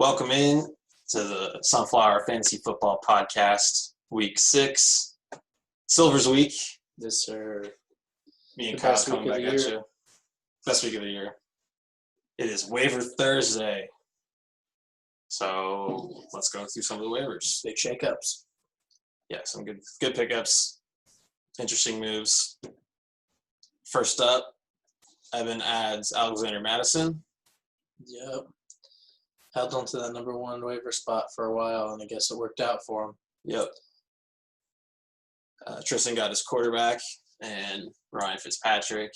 Welcome in to the Sunflower Fantasy Football Podcast, Week 6, Silver's Week. This are Me and the Kyle best coming week of back the at year. you. Best week of the year. It is Waiver Thursday. So let's go through some of the waivers. big shakeups. Yeah, some good pickups, interesting moves. First up, Evan adds Alexander Madison. Yep. Held on to that number one waiver spot for a while, and I guess it worked out for him. Yep. Tristan got his quarterback, and Ryan Fitzpatrick.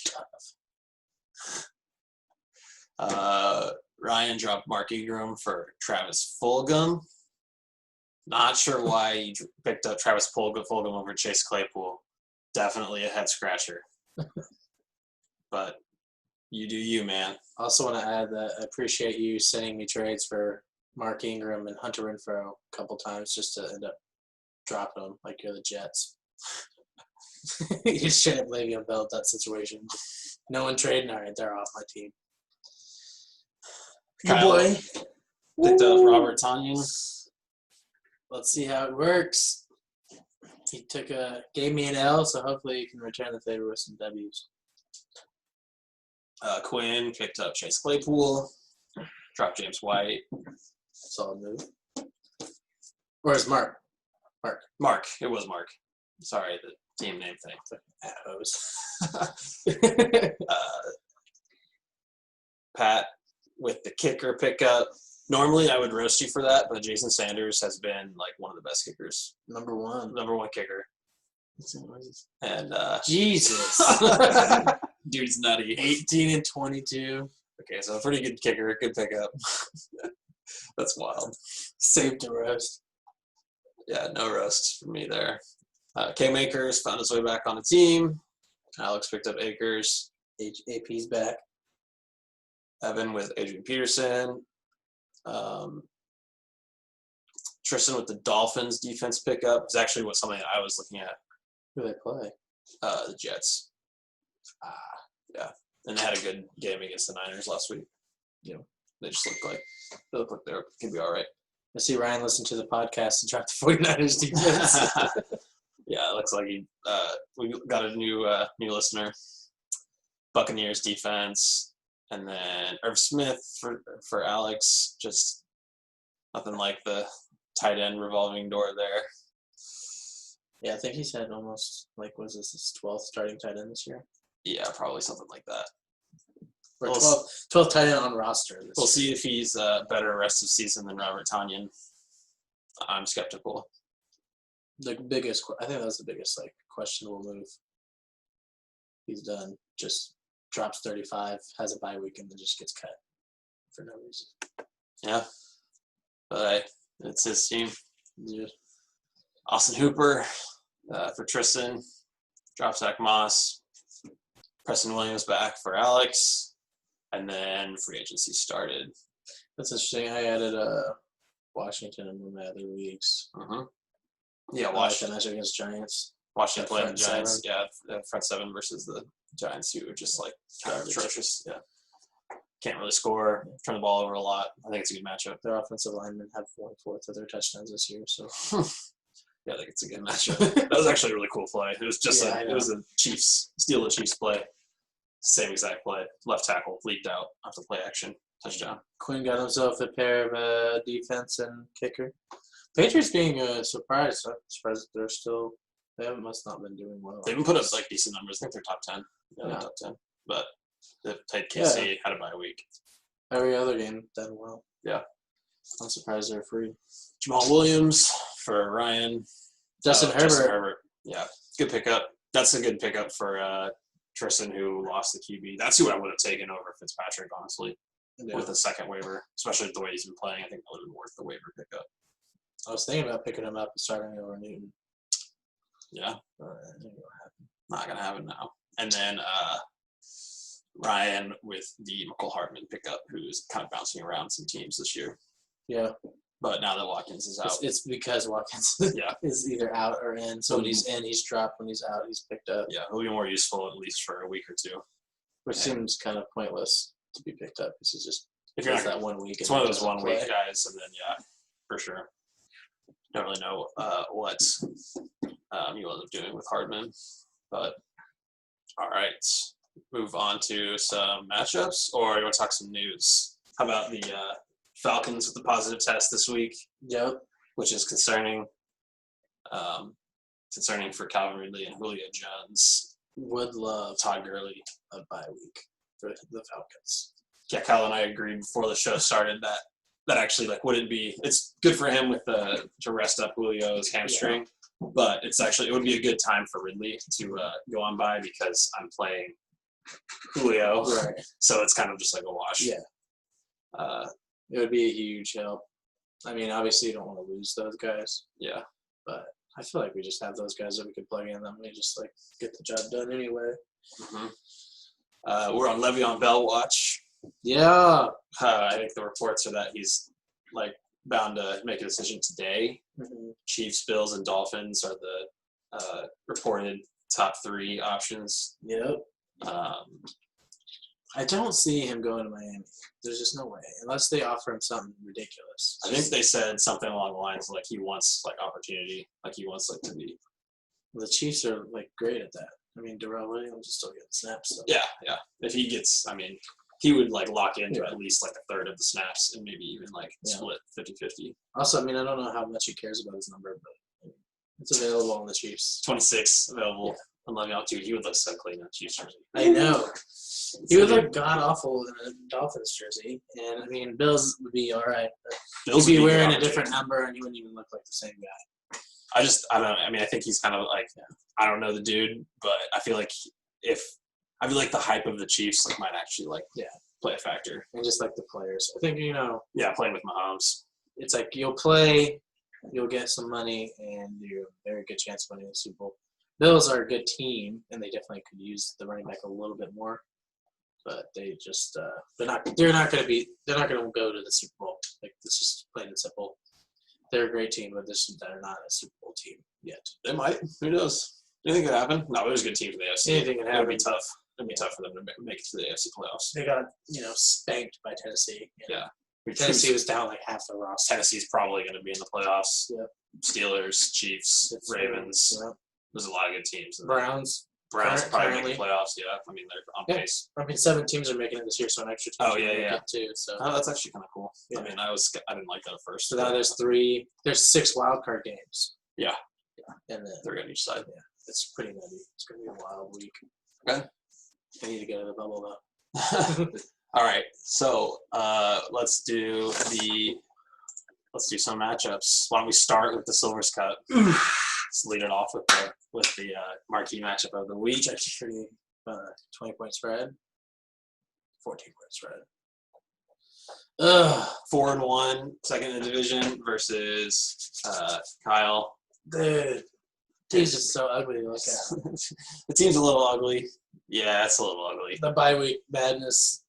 Ryan dropped Mark Ingram for Travis Fulgham. Not sure why he picked up Travis Fulgham over Chase Claypool. Definitely a head scratcher. But you do you, man. I also want to add that I appreciate you sending me trades for Mark Ingram and Hunter Renfrow a couple times just to end up dropping them like you're the Jets. You just straight up Le'Veon Bell that situation. No one trading. All right, they're off my team. Kyle boy. Picked up Robert Tonyan. Let's see how it works. He gave me an L, so hopefully he can return the favor with some W's. Quinn picked up Chase Claypool. Dropped James White. Solid move. Where's Mark? Mark. It was Mark. Sorry, the team name thing. Pat with the kicker pickup. Normally I would roast you for that, but Jason Sanders has been like one of the best kickers. Number one kicker. And Jesus. dude's nutty. 18 and 22. Okay, so a pretty good kicker, good pickup. That's wild. Saved to roast. Yeah, no roast for me there. K-Makers found his way back on the team. Alex picked up Akers. AP's back. Evan with Adrian Peterson. Tristan with the Dolphins defense pickup. It's actually something I was looking at. Who do they play? The Jets. Yeah. And they had a good game against the Niners last week. You know, they look like they can be all right. I see Ryan listen to the podcast and drop the 49ers defense. Yeah, it looks like we got a new listener. Buccaneers defense. And then Irv Smith for Alex. Just nothing like the tight end revolving door there. Yeah, I think he's had almost, was this his 12th starting tight end this year? Yeah, probably something like that. Or 12th tight end on roster this We'll year. see if he's better rest of season than Robert Tonyan. I'm skeptical. I think that was the biggest, questionable move he's done. Just drops 35, has a bye week, and then just gets cut for no reason. Yeah. But it's his team. Yeah. Austin Hooper for Tristan. Drops Zach Moss. Preston Williams back for Alex. And then free agency started. That's interesting. I added Washington in one of my other leagues. Mm-hmm. Yeah, Washington against Giants. Washington playing the front Giants. Yeah, the front seven versus the Giants, who are just kind of atrocious. Yeah. Can't really score, turn the ball over a lot. I think it's a good matchup. Their offensive linemen have 1/4 of their touchdowns this year, so yeah, I think it's a good matchup. That was actually a really cool play. It was just it was a steal the Chiefs play. Same exact play. Left tackle leaked out after play action. Touchdown. Quinn got himself a pair of defense and kicker. Patriots being surprised. I'm surprised that they must not been doing well. They've been put up decent numbers. I think they're top 10. Yeah, top 10. But they played KC, had a bye week. Every other game done well. Yeah. I'm surprised they're free. Jamal Williams for Ryan. Justin Herbert. Yeah, good pickup. That's a good pickup for Tristan, who lost the QB. That's who I would have taken over Fitzpatrick, honestly, with the second waiver, especially with the way he's been playing. I think that would have been worth the waiver pickup. I was thinking about picking him up and starting over Newton. Yeah. Not going to happen now. And then Ryan with the McCole Hartman pickup, who's kind of bouncing around some teams this year. Yeah. But now that Watkins is out. It's because Watkins is either out or in. So when he's in, he's dropped. When he's out, he's picked up. Yeah, he'll be more useful at least for a week or two. Which seems kind of pointless to be picked up because he's just if you're It's not, that 1 week. it's and one of he those doesn't 1 week play. guys, and then for sure. Don't really know what you end up doing with Hardman, but all right. Move on to some matchups, or you want to talk some news? How about the Falcons with the positive test this week, Yep. which is concerning. Concerning for Calvin Ridley and Julio Jones. Would love Todd Gurley. a bye week for the Falcons. Yeah, Kyle and I agreed before the show started that actually wouldn't be. It's good for him with to rest up Julio's hamstring, but it would be a good time for Ridley to go on by because I'm playing Julio, Right. so it's kind of just like a wash. Yeah. It would be a huge help. I mean, obviously you don't want to lose those guys, Yeah. but I feel like we just have those guys that we could plug in, and we just get the job done anyway. Mm-hmm. We're on Le'Veon Bell watch. Yeah. I think the reports are that he's bound to make a decision today. Mm-hmm. Chiefs, Bills, and Dolphins are the reported top 3 options. Yep. I don't see him going to Miami. There's just no way, unless they offer him something ridiculous. I think they said something along the lines of he wants opportunity, he wants to be. The Chiefs are great at that. I mean, Darrell Williams is still getting snaps. So. Yeah. If he gets, he would lock into at least a third of the snaps and maybe even split 50-50. Also, I don't know how much he cares about his number, but it's available on the Chiefs. 26 available. And Le'Veon too. He would look so clean in a Chiefs jersey. I know. He would look god awful in a Dolphins jersey, and Bills would be all right. Bills He'd be would wearing good a different number, and he wouldn't even look like the same guy. I don't know. I think he's kind of I don't know the dude, but I feel like the hype of the Chiefs might actually play a factor. And just the players. I think, Yeah, playing with Mahomes. it's you'll play, you'll get some money, and you have a very good chance of winning the Super Bowl. Bills are a good team, and they definitely could use the running back a little bit more. But they just they're not going to go to the Super Bowl. It's just plain and simple. They're a great team, but they're not a Super Bowl team yet. They might. Who knows? Anything could happen. No, there's a good team for the AFC. Anything can happen. It'd be tough. It'd be tough for them to make it to the AFC playoffs. They got spanked by Tennessee. Yeah. Tennessee was down half the roster. Tennessee's probably going to be in the playoffs. Yep. Steelers, Chiefs, Ravens. Yep. There's a lot of good teams. Browns probably currently. making playoffs. Yeah, they're on pace. 7 teams are making it this year, so an extra team. Oh, yeah. Too. So. Oh, that's actually kind of cool. Yeah. I didn't like that at first. So now there's 6 wild card games. Yeah. And then 3 on each side. Yeah, it's pretty nutty. It's gonna be a wild week. Okay. I need to go to the bubble though. All right, so let's do some matchups. Why don't we start with the Silvers Cup? Let's lead it off with the marquee matchup of the week. It's pretty 20-point spread, 14-point spread. 4-1, second in the division versus Kyle. Dude, team's just so ugly to look at. The team's a little ugly. Yeah, it's a little ugly. The bye week madness.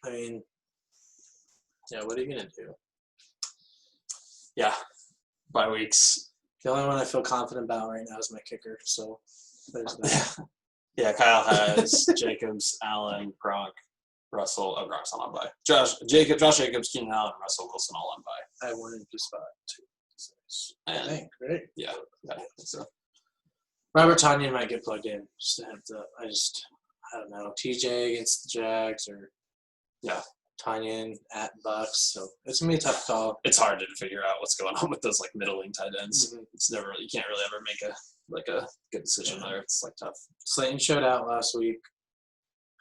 What are you gonna do? Yeah, bye weeks. The only one I feel confident about right now is my kicker. So there's that. Yeah, Kyle has Jacobs, Allen, Gronk, Russell. Oh, Gronk's not on bye. Josh Jacobs, Keenan Allen, and Russell Wilson all on bye. I wanted to spot 2. And, I think, right? Yeah, I think so. Robert Tonyan might get plugged in. Just to have to. I don't know. TJ against the Jags or Tonyan at Bucks. So it's gonna be a tough call. It's hard to figure out what's going on with those middling tight ends. Mm-hmm. It's never you can't really ever make a good decision there. It's tough. Slayton showed out last week.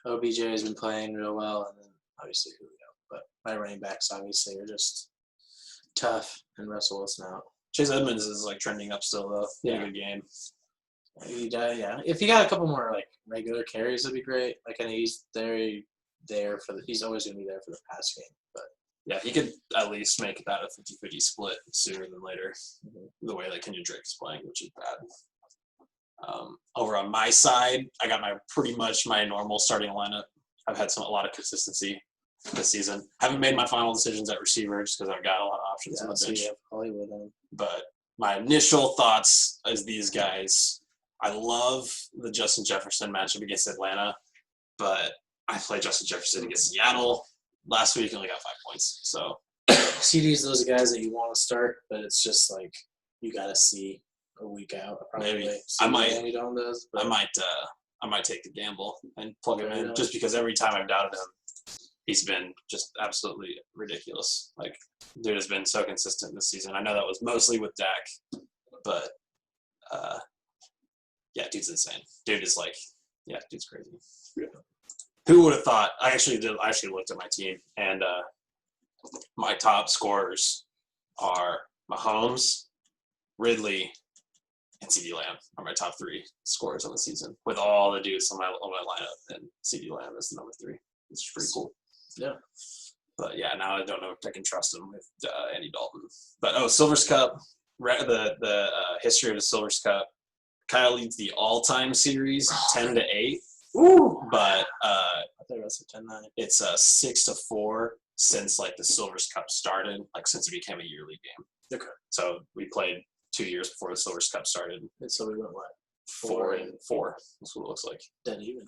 OBJ has been playing real well, and then obviously Julio. But my running backs obviously are just tough, and Russell Wilson out. Chase Edmonds is trending up still though. Yeah. Good game. Yeah. If he got a couple more regular carries, that'd be great. I know he's he's always gonna be there for the pass game. But yeah, he could at least make that a 50-50 split sooner than later. Mm-hmm. The way that Kenyon Drake is playing, which is bad. Over on my side, I got pretty much my normal starting lineup. I've had a lot of consistency this season. Haven't made my final decisions at receiver just because I've got a lot of options on the bench. Yeah, Hollywood. But my initial thoughts is these guys. I love the Justin Jefferson matchup against Atlanta, but I played Justin Jefferson against Seattle last week and only got 5 points. So CD's those guys that you want to start, but it's just like you got to see a week out. Probably. Maybe. See I might. Andy Dalton does, but I might take the gamble and plug him in Yeah. just because every time I've doubted him, he's been just absolutely ridiculous. Like, dude has been so consistent this season. I know that was mostly with Dak, but yeah, dude's insane. Dude is like, yeah, dude's crazy. Yeah. Who would have thought? I actually looked at my team, and my top scorers are Mahomes, Ridley, and CeeDee Lamb are my top 3 scorers on the season, with all the dudes on my lineup, and CeeDee Lamb is the number 3. It's pretty cool. Yeah. But yeah, now I don't know if I can trust him with Andy Dalton. But Silver's Cup, the history of the Silver's Cup. Kyle leads the all-time series 10-8. Ooh. But I thought it was a 10-9. it's 6-4 since like the Silver's Cup started, like since it became a yearly game. Okay. So we played 2 years before the Silver's Cup started. And so we went what? 4-4. That's what it looks like. Dead even.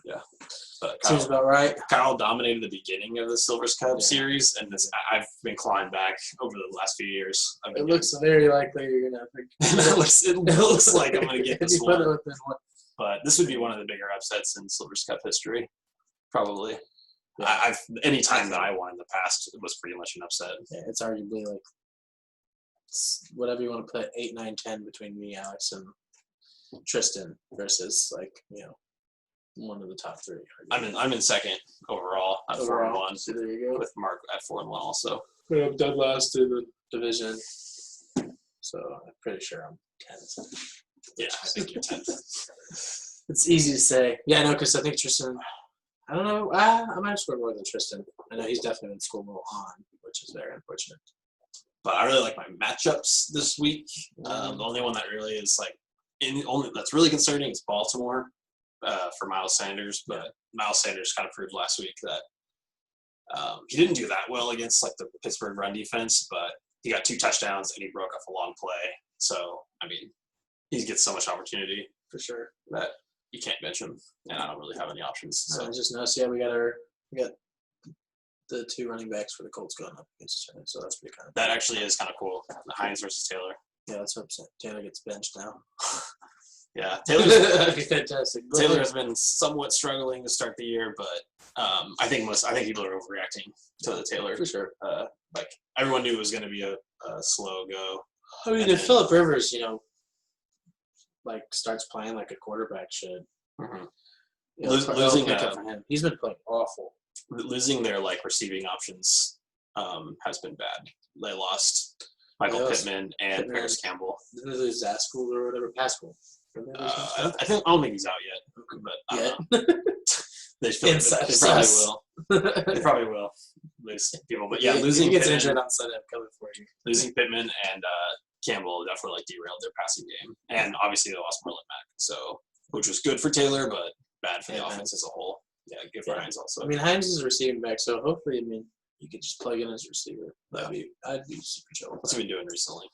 But Seems about right. Kyle dominated the beginning of the Silver's Cup Yeah. series, and I've been clawing back over the last few years. It looks very likely you're gonna pick. it looks like I'm going to get If this you put it one. within what? But this would be one of the bigger upsets in Silver's Cup history, probably. Yeah. I've any time that I won in the past, it was pretty much an upset. Yeah, it's arguably like whatever you want to put 8, 9, 10 between me, Alex, and Tristan versus like one of the top 3. I'm in second overall at 4-1, So there you go. with Mark at 4-1 also. Yeah, I'm dead last in the division, so I'm pretty sure I'm 10th. Yeah, I think you're 10th. It's easy to say. Yeah, no, because I think Tristan. I don't know. I might have scored more than Tristan. I know he's definitely been scored more on, which is very unfortunate. But I really like my matchups this week. The only one that really is like that's really concerning is Baltimore for Miles Sanders. But Miles Sanders kind of proved last week that he didn't do that well against like the Pittsburgh run defense, but he got 2 touchdowns and he broke off a long play. So I mean, he gets so much opportunity For sure. that you can't bench him, and I don't really have any options. So I just noticed. Yeah, we got the 2 running backs for the Colts going up against each other, so that's pretty kind of. that actually is kind of cool. The Hines versus Taylor. Yeah, that's what I'm saying. Taylor gets benched now. Yeah, That'd be fantastic. Taylor has been somewhat struggling to start the year, but I think people are overreacting to the Taylor. For sure. Like everyone knew it was going to be a slow go. I mean, if Phillip Rivers, like starts playing like a quarterback should, Mhm. losing pick up for him. He's been playing awful. Losing their like receiving options has been bad. They lost Michael They lost Pittman and Pittman. Paris Campbell. Didn't they lose Zaskul or whatever? Pascal. I don't think he's out yet, but I don't know. They Inside probably sauce. will. They probably will lose people, but yeah, He losing gets Pittman, injured on Sunday. I'm coming for you. losing Pittman and Campbell definitely like derailed their passing game, and obviously they lost Marlon Mack, so which was good for Taylor, but bad for the Yeah, offense as a whole. Yeah, good for Yeah. Hines also. I mean, Hines is a receiving back, so hopefully, you could just plug in as a receiver. I'd be super chill. What's he been doing recently?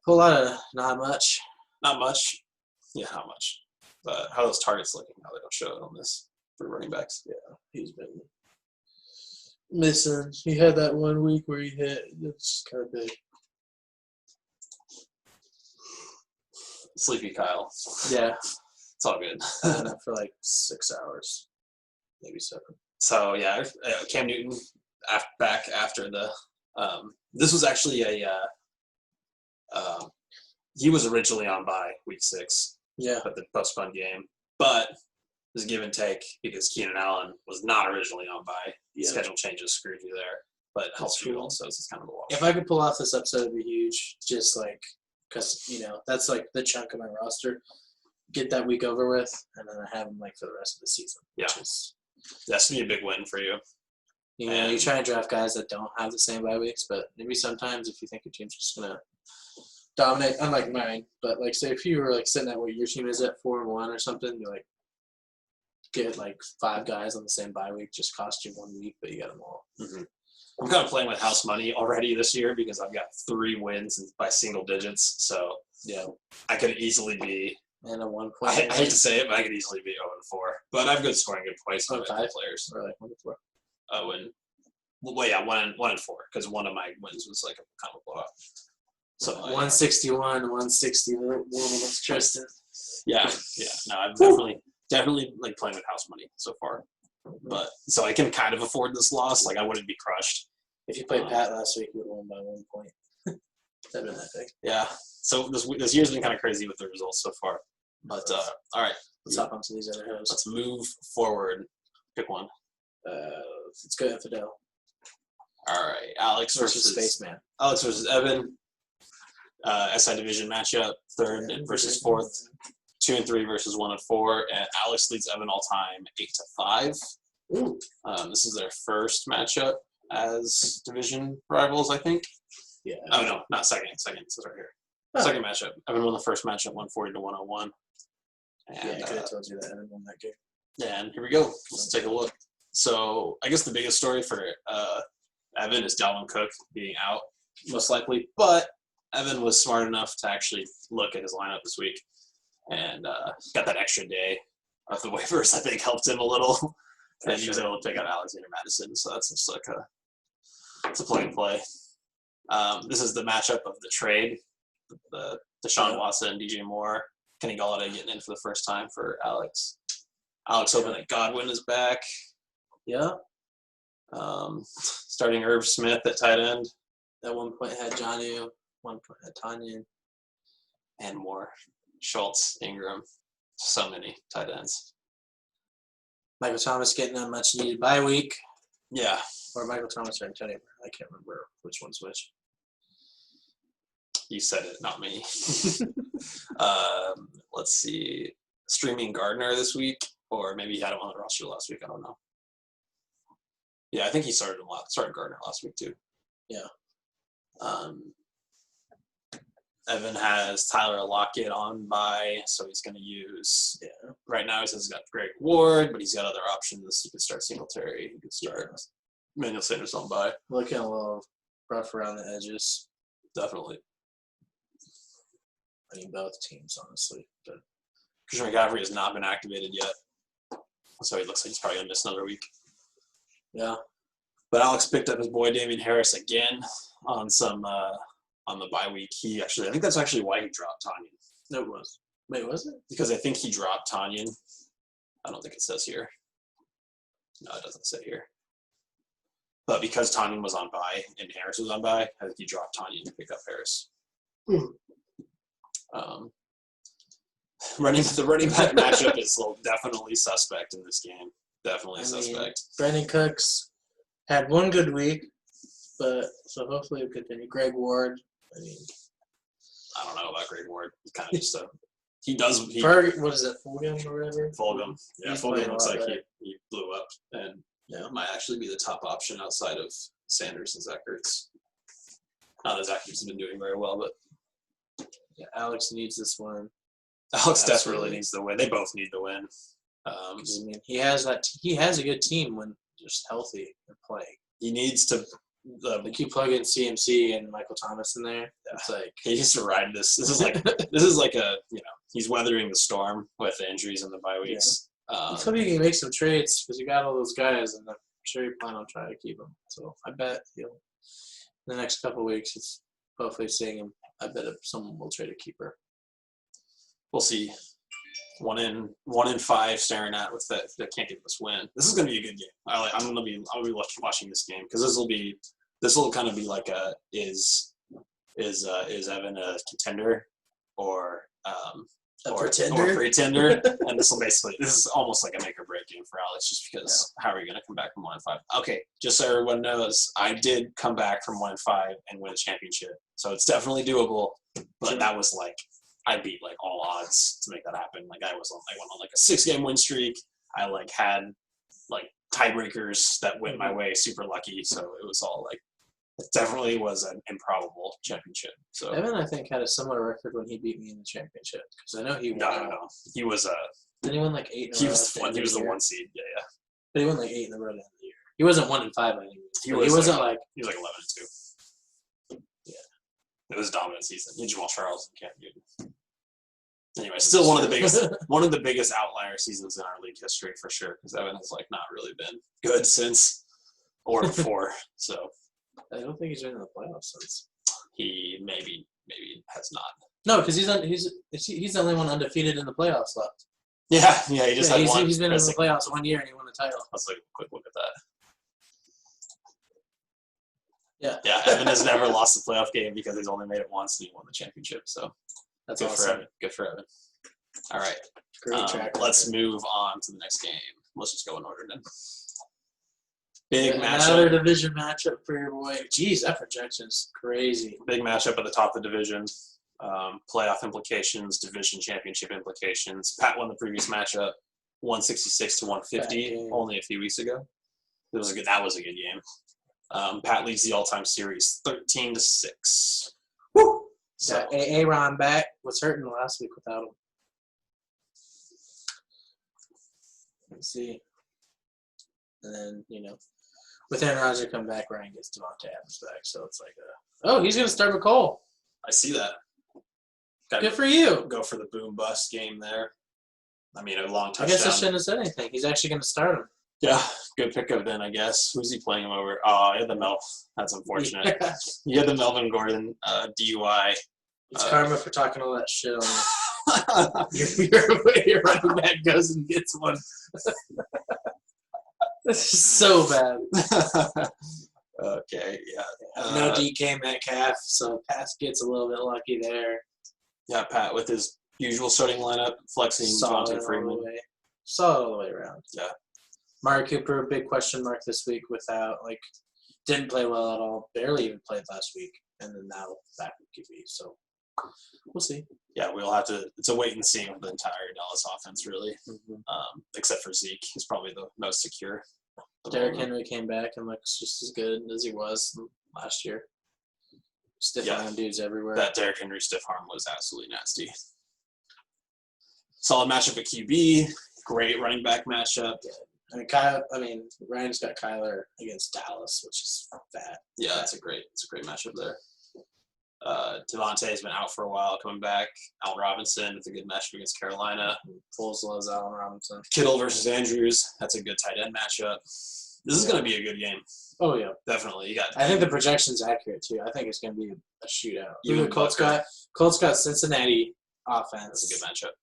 Whole lot of not much. Not much. Yeah, not much. But how are those targets looking? Now they don't show it on this for running backs. Yeah, he's been missing. He had that 1 week where he hit. It's kind of big. Sleepy Kyle. Yeah, It's all good. I had that for like 6 hours, maybe 7. So yeah, Cam Newton back after the. This was actually he was originally on bye week 6, Yeah, but the postponed game. But there's a give and take because Keenan Allen was not originally on bye. Yeah. Schedule changes screwed you there, but it helps you true. also. So it's kind of a wash. if I could pull off this episode, it'd be huge. Just like, because that's like the chunk of my roster. Get that week over with, and then I have them like for the rest of the season. Yeah. Which is, That's gonna be a big win for you. you try and draft guys that don't have the same bye weeks, but maybe sometimes if you think your team's just gonna dominate, unlike mine, but like say if you were like sitting at what your team is at 4-1 or something, you like get like 5 guys on the same bye week, just cost you 1 week, but you got them all. Mm-hmm. I'm kind of playing with house money already this year because I've got 3 wins by single digits. So Yeah, I could easily be And a 1 point. I hate to say it, but I could easily be 0-4. But I have good scoring, good points, and 0-5? good players. Or like 1-4. Well, yeah, 1-4, because one of my wins was like a kind of blowout. So 161, 160 against Tristan. Yeah. No, I'm definitely like playing with house money so far. But so I can kind of afford this loss. Like I wouldn't be crushed. If you played Pat last week, you would have won by 1 point. That'd been epic. Yeah. So this year's been kind of crazy with the results so far. But all right, let's hop onto these other hills. Let's move forward. Pick one. Let's go Infidel. All right, Alex versus Spaceman. Alex versus Evan. SI division matchup, 3rd versus 4th. 2 and 3 versus 1 and 4, and Alex leads Evan all time 8-5. This is their first matchup as division rivals, I think. Yeah. Oh no, not second. Second. This is right here. Oh. Second matchup. Evan won the first matchup, 140-101. And, I could have told you that Evan won that game. And here we go. Let's take a look. So I guess the biggest story for Evan is Dalvin Cook being out, most likely. But Evan was smart enough to actually look at his lineup this week. And got that extra day of the waivers, I think, helped him a little. And he was able to pick out Alexander Madison. So that's just like it's a play and play. This is the matchup of the trade. The Deshaun Watson, DJ Moore, Kenny Golladay getting in for the first time for Alex. Alex hoping that Godwin is back. Yeah. Starting Irv Smith at tight end. At 1 point had Jonnu, 1 point had Tanyan. And more. Schultz, Ingram, so many tight ends. Michael Thomas getting a much needed bye week. Yeah. Or Michael Thomas or Antonio Brown. I can't remember which one's which. You said it, not me. Let's see. Streaming Gardner this week, or maybe he had him on the roster last week. I don't know. Yeah, I think he started Gardner last week too. Yeah. Evan has Tyler Lockett on bye, so he's going to use. Yeah. Right now, he says he's got Greg Ward, but he's got other options. He could start Singletary. He could start Manuel Sanders on bye. Looking a little rough around the edges. Definitely. I mean, both teams, honestly. But Christian McCaffrey has not been activated yet, so he looks like he's probably going to miss another week. Yeah. But Alex picked up his boy Damian Harris again on some on the bye week. I think that's actually why he dropped Tanyan. No, it was. Wait, was it? Because I think he dropped Tanyan. I don't think it says here. No, it doesn't say here. But because Tanyan was on bye and Harris was on bye, I think he dropped Tanyan to pick up Harris. The running back matchup is definitely suspect in this game. Definitely suspect. Brandon Cooks had one good week, but so hopefully it'll continue. Greg Ward. I don't know about Greg Ward. He's kind of just a. What is it? Fulgham or whatever. Fulgham. Yeah, Fulgham looks like he blew up and might actually be the top option outside of Sanders and Zach Ertz. Not that Zach Ertz has been doing very well, but Alex needs this one. Alex desperately needs the win. They both need the win. He has a good team when just healthy and playing. He needs to. Like you plug in CMC and Michael Thomas in there. It's like he needs to ride this. This is like a he's weathering the storm with the injuries in the bye weeks. Let's hope you can make some trades because you got all those guys, and I'm sure you plan on trying to keep them. So I bet in the next couple of weeks, it's hopefully seeing him. I bet someone will trade a keeper. We'll see. 1 in 5 staring at with that can't get this win. This is going to be a good game. I'll be watching this game because this will kind of be like is Evan a contender or pretender? And this is almost like a make or break game for Alex just because how are you going to come back from 1 in 5? Okay, just so everyone knows, I did come back from 1 in 5 and win a championship, so it's definitely doable. But that was I beat all odds to make that happen. I went on a 6-game win streak. I had tiebreakers that went my way, super lucky. So it was all it definitely was an improbable championship. So Evan, I think, had a similar record when he beat me in the championship because I know he won. No. He was Did he win 8 in a row? He was the 1 seed. Yeah. But he won 8 in a row at the end of the year. He wasn't 1 in 5 by any means. He wasn't 11-2. Yeah. It was a dominant season. He had Jamal Charles and Cam Newton. Anyway, still one of the biggest outlier seasons in our league history for sure. Because Evan has like not really been good since or before. So I don't think he's been in the playoffs since. he maybe has not. No, because he's the only one undefeated in the playoffs left. Yeah. He just had one. He's been in the playoffs 1 year and he won a title. Let's take a quick look at that. Yeah. Yeah, Evan has never lost a playoff game because he's only made it once and he won the championship. So That's good awesome. for Evan. Good for Evan. All right. Great track. Let's move on to the next game. Let's just go in order then. Big Another matchup. division matchup for your boy. Jeez, that projection is crazy. Big matchup at the top of the division. Playoff implications, division championship implications. Pat won the previous matchup, 166 to 150, only a few weeks ago. That was a good game. Pat leads the all-time series 13-6. Woo! So Aaron back was hurting last week without him. Let's see. And then, with Aaron Rodgers come back, Ryan gets Devontae Adams back. So it's like, he's going to start McCall. I see that. Good for you. Go for the boom bust game there. I mean, a long touchdown. I guess I shouldn't have said anything. He's actually going to start him. Yeah, good pickup then, I guess. Who's he playing him over? Oh, he had the Melf. That's unfortunate. He had the Melvin Gordon DUI. It's karma for talking all that shit on your running back goes and gets one. This is so bad. Okay, yeah. No DK Metcalf, so Pat gets a little bit lucky there. Yeah, Pat with his usual starting lineup, flexing Devontae Freeman. Solid all the way around. Yeah. Mari Cooper, big question mark this week without, didn't play well at all. Barely even played last week. And then now back with QB. So we'll see. Yeah, we'll have to – it's a wait and see with the entire Dallas offense, really. Mm-hmm. Except for Zeke. He's probably the most secure. Derrick Henry came back and looks just as good as he was last year. Stiff arm dudes everywhere. That Derrick Henry stiff arm was absolutely nasty. Solid matchup at QB. Great running back matchup. Yeah. Ryan's got Kyler against Dallas, which is fat. Yeah, it's a great matchup there. Devontae has been out for a while, coming back. Allen Robinson with a good matchup against Carolina. Foles loves Allen Robinson. Kittle versus Andrews. That's a good tight end matchup. This is going to be a good game. Oh, yeah. Definitely. I think the projection's accurate, too. I think it's going to be a shootout. You and Colts got Cincinnati offense. That's a good matchup.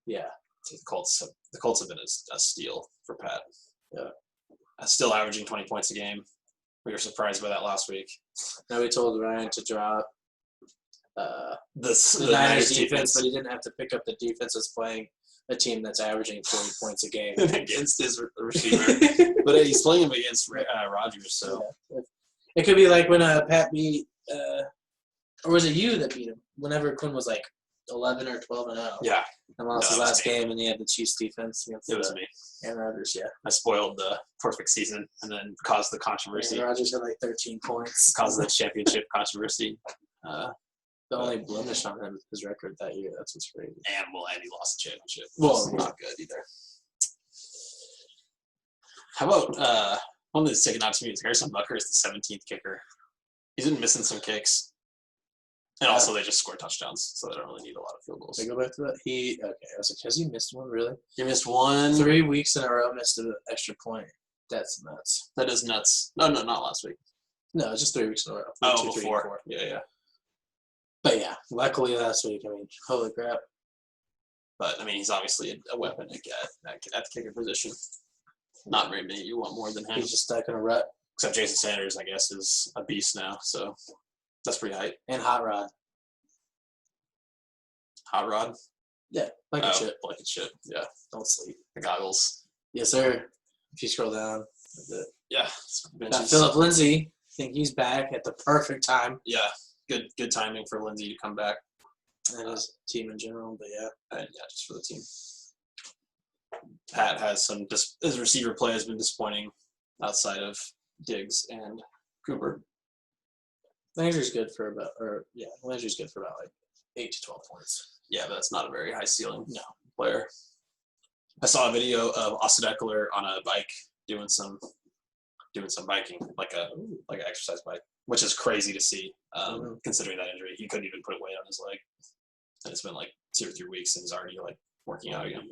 Yeah. The Colts have been a steal for Pat. Yeah. Still averaging 20 points a game. We were surprised by that last week. Now we told Ryan to drop the Niners defense, but he didn't have to pick up the defense that's playing a team that's averaging 40 points a game against his receiver. But he's playing him against Rodgers, so it could be like when Pat beat, or was it you that beat him? Whenever Quinn was 11 or 12-0. Yeah, and lost his last game, and he had the Chiefs defense against. It was me. Aaron Rodgers, yeah. I spoiled the perfect season and then caused the controversy. Aaron Rodgers had 13 points. Caused the championship controversy. The only blemish on his record that year. That's what's crazy. And he lost the championship. Well, not good either. How about one that's sticking out to me is Harrison Butker is the 17th kicker. He's been missing some kicks. And also they just score touchdowns, so they don't really need a lot of field goals. They go back to that. I was like, has he missed one really? He missed one. 3 weeks in a row, missed an extra point. That's nuts. That is nuts. No, not last week. No, it's just 3 weeks in a row. Oh, before. Yeah. But yeah, luckily last week, holy crap. But, he's obviously a weapon at the kicker position. Not very many you want more than him. He's just stuck in a rut. Except Jason Sanders, I guess, is a beast now, so that's pretty hype. And Hot Rod. Hot Rod? Yeah, like it should. Like it should, yeah. Don't sleep. The goggles. Yes, sir. If you scroll down. Yeah. Got Philip Lindsay. I think he's back at the perfect time. Yeah. Good timing for Lindsay to come back. And his team in general, but yeah. Just for the team. Pat has his receiver play has been disappointing outside of Diggs and Cooper. Landry's good for about 8 to 12 points. Yeah, but that's not a very high ceiling No. player. I saw a video of Austin Eckler on a bike doing some biking, like an exercise bike, which is crazy to see, considering that injury. He couldn't even put weight on his leg. And it's been like 2 or 3 weeks, and he's already like working out again.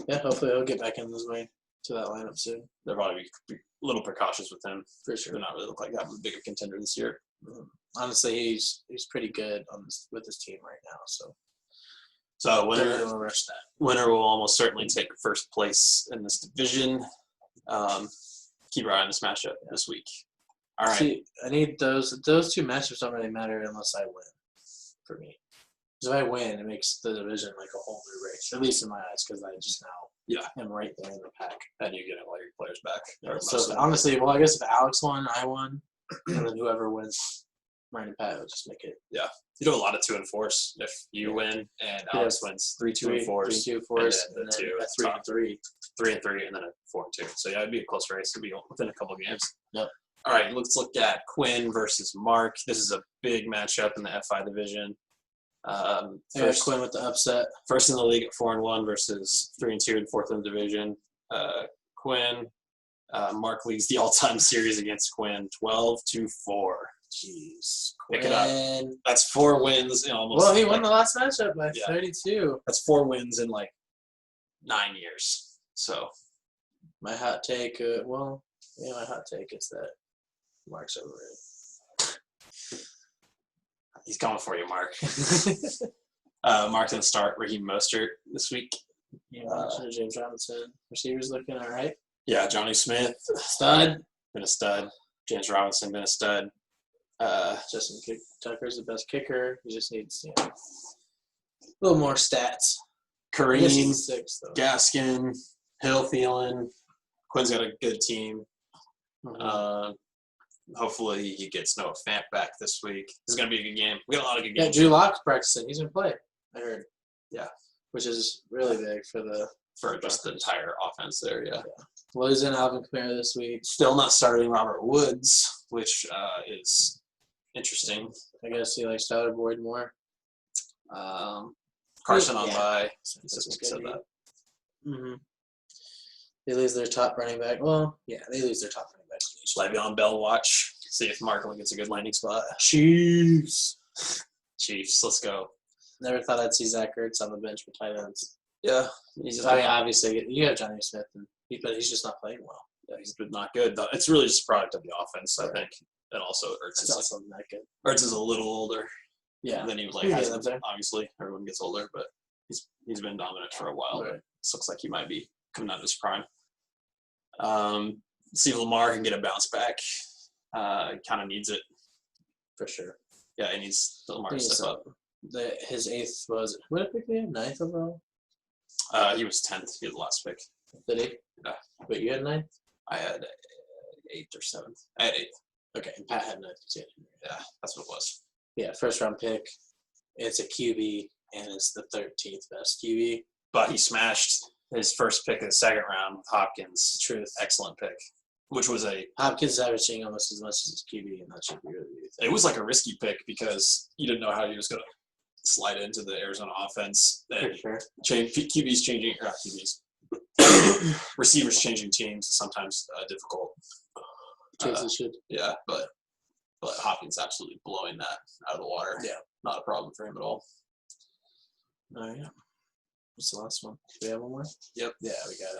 Yeah, hopefully he'll get back in his way to that lineup soon. They'll probably be a little precautious with him. For sure. They're not really look like having a bigger contender this year. Honestly, he's pretty good with his team right now. So winner will almost certainly take first place in this division. Keep your eye on this matchup this week. All right. See, I need those two matchups don't really matter unless I win. For me, because if I win, it makes the division like a whole new race. At least in my eyes, because I just now am right there in the pack. And you get all your players back. So honestly, well, I guess if Alex won, I won, and then whoever wins, Ryan and Pat will just make it. Yeah, you do a lot of 2 and 4s. If you win and Alex wins 3 2 and 4s, 3 2 4s, and then the 2 a 3 and 3, 3 and 3, and then a 4 and 2. So yeah, it'd be a close race. It'd be within a couple of games. Yep. All right, let's look at Quinn versus Mark. This is a big matchup in the FI division. First, Quinn with the upset. First in the league at 4-1 versus 3-2 and fourth in the division. Quinn, Mark leads the all-time series against Quinn, 12-4. Jeez, Pick it up. That's 4 wins in almost. Well, he won the last matchup by 32. That's 4 wins in like 9 years. So, my hot take. My hot take is that Mark's overrated. He's coming for you, Mark. Mark's going to start Raheem Mostert this week. James Robinson. Receivers looking all right. Yeah, Johnny Smith. Stud. Been a stud. James Robinson, been a stud. Justin Tucker's the best kicker. He just needs a little more stats. Kareem, Gaskin, Hill, Thielen. Quinn's got a good team. Mm-hmm. Hopefully he gets Noah Fant back this week. This is going to be a good game. We got a lot of good games. Yeah, Drew Lock's practicing. He's going to play, I heard. Yeah. Which is really big for just the entire offense there, yeah. Losing Alvin Kamara this week. Still not starting Robert Woods, which is interesting. I guess he likes Tyler Boyd more. Carson on bye. Said that. Mm-hmm. They lose their top running back. Well, yeah, they lose their top running back. Le'Veon Bell watch. See if Marklin gets a good landing spot. Chiefs, let's go. Never thought I'd see Zach Ertz on the bench for tight ends. Yeah. Obviously, you have Johnny Smith, but he's just not playing well. Yeah, he's been not good. It's really just a product of the offense, I think. And also Ertz is also not good. Ertz is a little older. Yeah. Than he has. Obviously, everyone gets older, but he's been dominant for a while. Right. But it looks like he might be coming out of his prime. See if Lamar can get a bounce back. Kind of needs it. For sure. Yeah, he needs Lamar to step up. His 8th was – what pick he had? 9th overall? He was 10th. He had the last pick. Did he? Yeah. Wait, you had 9th? I had 8th or 7th. I had 8th. Okay, and Pat had 9th too. Yeah, that's what it was. Yeah, first-round pick. It's a QB, and it's the 13th best QB. But he smashed his first pick in the second round with Hopkins. Truth. Excellent pick. Which was Hopkins is averaging almost as much as his QB, and that should be really good. It was like a risky pick because you didn't know how he was going to slide into the Arizona offense. For sure. QBs changing, or not QBs. Receivers changing teams is sometimes difficult. Yeah, but Hopkins absolutely blowing that out of the water. Yeah. Not a problem for him at all. Oh, yeah. What's the last one? Do we have one more? Yep. Yeah, we got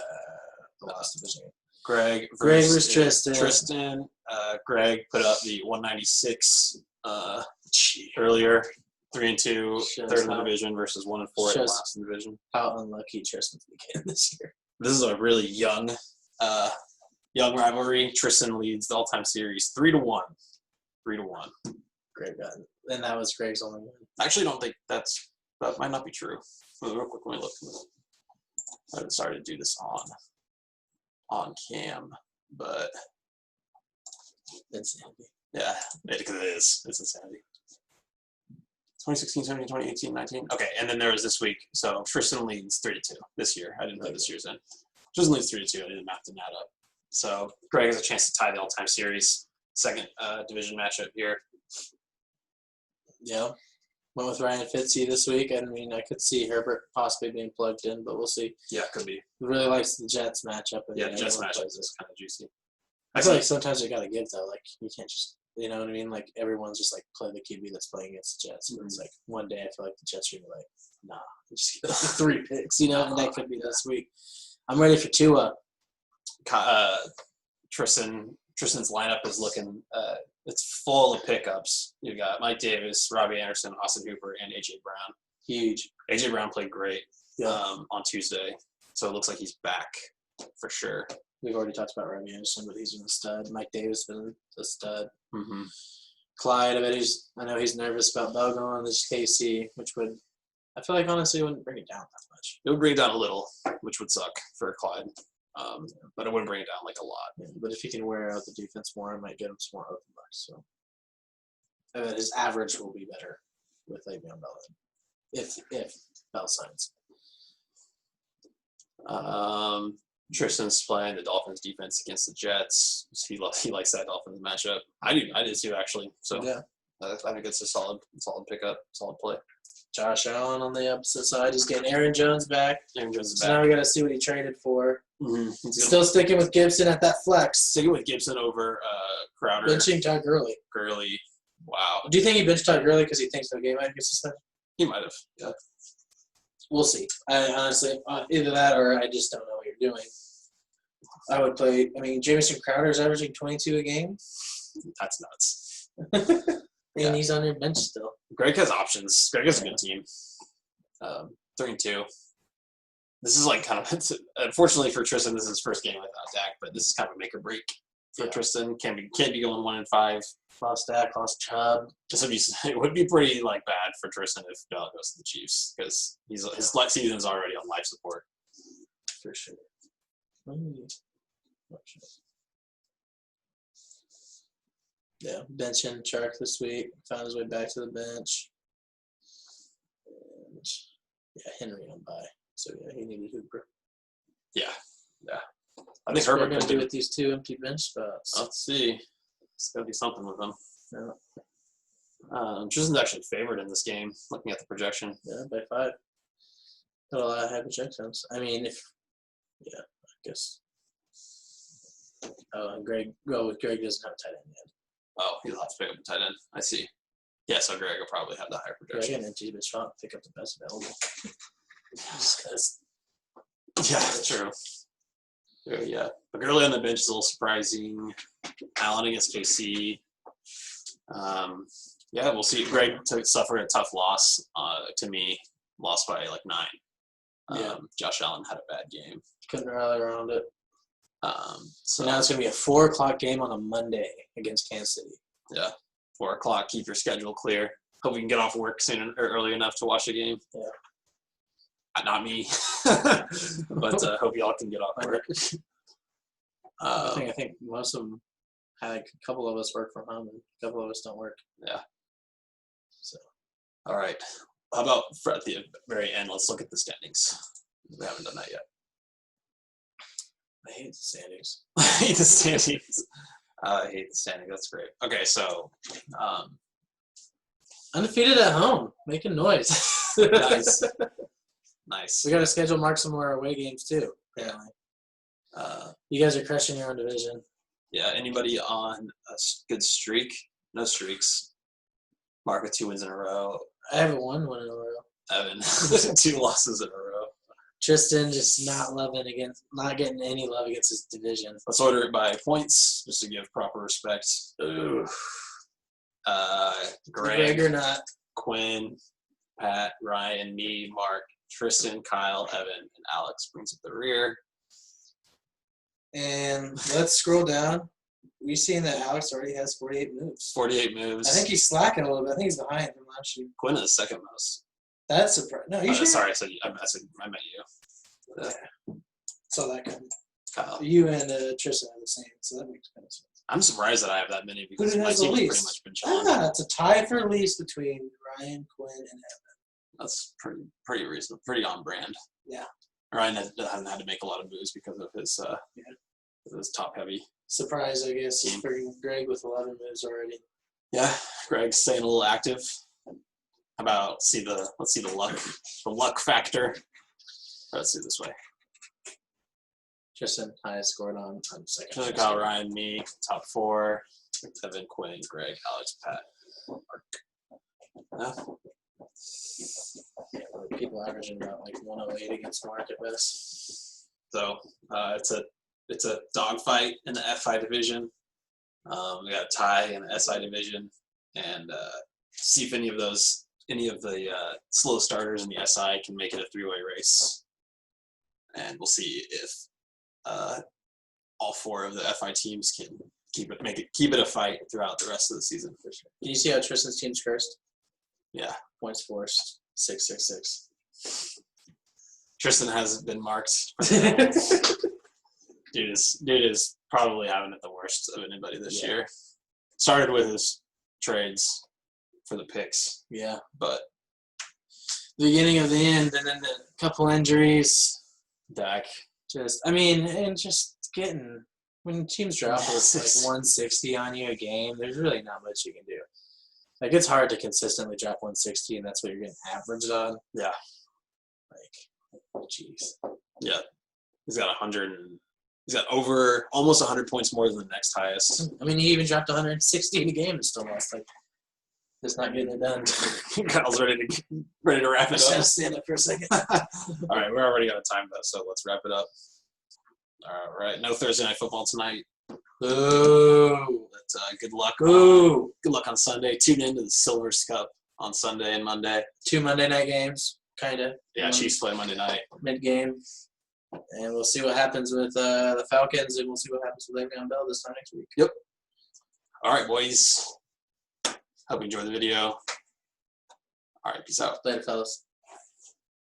the last division. Greg versus Tristan. Greg put up the 196 earlier. 3-2, third in the division versus 1-4 in last in the division. How unlucky Tristan's again this year. This is a really young rivalry. Tristan leads the all-time series 3-1. 3-1. Greg got it. And that was Greg's only win. I actually don't think that might not be true. Real quick, let me look. I haven't started to do this on cam, but insanity. Yeah, because it is. It's insanity. 2016, 17, 2018, 19. Okay, and then there was this week. So Tristan leads 3-2 this year. I didn't put this year's in. Tristan leads 3-2. I didn't map the net up. So Greg has a chance to tie the all-time series. Second division matchup here. Yeah. Went with Ryan Fitzy this week. I mean, I could see Herbert possibly being plugged in, but we'll see. Yeah, could be. He really likes the Jets matchup. Yeah, the Jets matchup is kind of juicy. I feel like sometimes you got to give, though. Like, you can't just You know what I mean? Like everyone's just like play the QB that's playing against the Jets. But it's like one day I feel like the Jets are gonna be like, nah, just get 3 picks, you know, and that could be this week. I'm ready for Tua. Tristan's lineup is looking. It's full of pickups. You got Mike Davis, Robbie Anderson, Austin Hooper, and AJ Brown. Huge. AJ Brown played great Yeah. on Tuesday, so it looks like he's back for sure. We've already talked about Robbie Anderson, but he's been a stud. Mike Davis been a stud. Mm-hmm. Clyde, I know he's nervous about Bell going to KC, which would, I feel like honestly wouldn't bring it down that much. It would bring it down a little, which would suck for Clyde, but it wouldn't bring it down like a lot. Yeah, but if he can wear out the defense more, it might get him some more open looks. So I bet his average will be better with Le'Veon Bell if Bell signs. Tristan's playing the Dolphins defense against the Jets. He likes that Dolphins matchup. I did too, actually. So yeah. I think it's a solid pickup, solid play. Josh Allen on the opposite side. He's getting Aaron Jones back. Aaron Jones is So back. now we got to see what he traded for. Mm-hmm. Still sticking with Gibson at that flex. Sticking with Gibson over Crowder. Benching Todd Gurley. Gurley. Wow. Do you think he benched Todd Gurley because he thinks the game might get suspended? He might have. Yeah. We'll see. I honestly, either that or I just don't know what you're doing. I would play. I mean, Jamison Crowder is averaging 22 a game. That's nuts. And he's on your bench still. Greg has options. Greg has a good team. 3-2. This is like kind of unfortunately for Tristan, this is his first game without Dak, but this is kind of a make or break for Tristan. Can't be going 1-5. Lost Dak, lost Chubb. It would be pretty like bad for Tristan if Bell goes to the Chiefs because his season's already on life support. For sure. Yeah, benching Chark this week. Found his way back to the bench. And yeah, Henry on bye. So yeah, he needed Hooper. Yeah. I What's think Herbert Herbert going to could do do. with these 2 empty bench spots? Let's see. It's got to be something with them. Yeah. Tristan's actually favored in this game. Looking at the projection. Yeah, by 5. Got a lot of high projections. I mean, I guess. Oh, and Greg doesn't have a tight end yet. Oh, he'll have to pick up a tight end. I see. Yeah, so Greg will probably have the higher Greg projection. and empty bench spot, pick up the best available. Just because. Yeah, true. Yeah, but Gurley on the bench is a little surprising. Allen against KC. Yeah, we'll see. Greg suffered a tough loss to me. Lost by like 9. Josh Allen had a bad game. Couldn't rally around it. So now it's going to be a 4 o'clock game on a Monday against Kansas City. Yeah, 4 o'clock. Keep your schedule clear. Hope we can get off work soon or early enough to watch the game. Yeah. Not me, but hope y'all can get off work. I think most of them, a couple of us work from home and a couple of us don't work. Yeah. So. All right. How about at the very end, let's look at the standings. We haven't done that yet. I hate the standings. I hate the standings. I hate the standings. That's great. Okay, so undefeated at home, making noise. Nice. We got to schedule Mark some more away games too. Apparently. You guys are crushing your own division. Yeah. Anybody on a good streak? No streaks. Mark with 2 wins in a row. I haven't won one in a row. Evan 2 losses in a row. Tristan just not getting any love against his division. Let's order it by points just to give proper respect. Ooh. Greg or not. Quinn, Pat, Ryan, me, Mark, Tristan, Kyle, Evan, and Alex brings up the rear. And let's scroll down. We've seen that Alex already has 48 moves. 48 moves. I think he's slacking a little bit. I think he's behind from last year. Quinn is second most. That's surprising. No, you should. Sorry, I meant you. Yeah. Saw that coming. Kyle. You and Tristan are the same, so that makes sense. I'm surprised that I have that many because Who my has the team's pretty least? much been challenging. It's a tie for least between Ryan, Quinn, and Evan. That's pretty reasonable, pretty on brand. Yeah. Ryan hasn't had to make a lot of moves because of his top heavy. Surprise, I guess, for Greg with 11 moves already. Yeah, Greg's staying a little active. How about let's see the luck factor. Let's do it this way. Tristan, highest scored on second. Kyle, Ryan, me, top 4. Evan, Quinn, Greg, Alex, Pat, Mark. Yeah. People averaging about like 108 against Mark at best. So it's a dogfight in the FI division. We got a tie in the SI division, and see if any of the slow starters in the SI can make it a three-way race, and we'll see if all four of the FI teams can keep it a fight throughout the rest of the season for sure. Can you see how Tristan's team's cursed? Yeah, Points forced 666. Tristan hasn't been marked. Dude is probably having it the worst of anybody this year. Started with his trades for the picks, Yeah. but The beginning of the end, and then the couple injuries. Dak. Just getting when teams drop like 160 on you a game, there's really not much you can do. Like it's hard to consistently drop 160, and that's what you're getting averaged on. Yeah. Like, jeez. Yeah. He's got 100. He's got over almost 100 points more than the next highest. I mean, he even dropped 160 in a game and still lost. Like, just not getting it done. Kyle's ready to wrap it Just up. gotta stand up for a second. All right, we're already out of time though, so let's wrap it up. All right, no Thursday night football tonight. Boo. But good luck. Boo. Good luck on Sunday. Tune in to the Silvers Cup on Sunday and Monday. 2 Monday night games, kind of. Yeah, Chiefs play Monday night. Mid-game. And we'll see what happens with the Falcons, and we'll see what happens with Le'Veon Bell this time next week. Yep. All right, boys. Hope you enjoyed the video. All right, peace out. Later, fellas.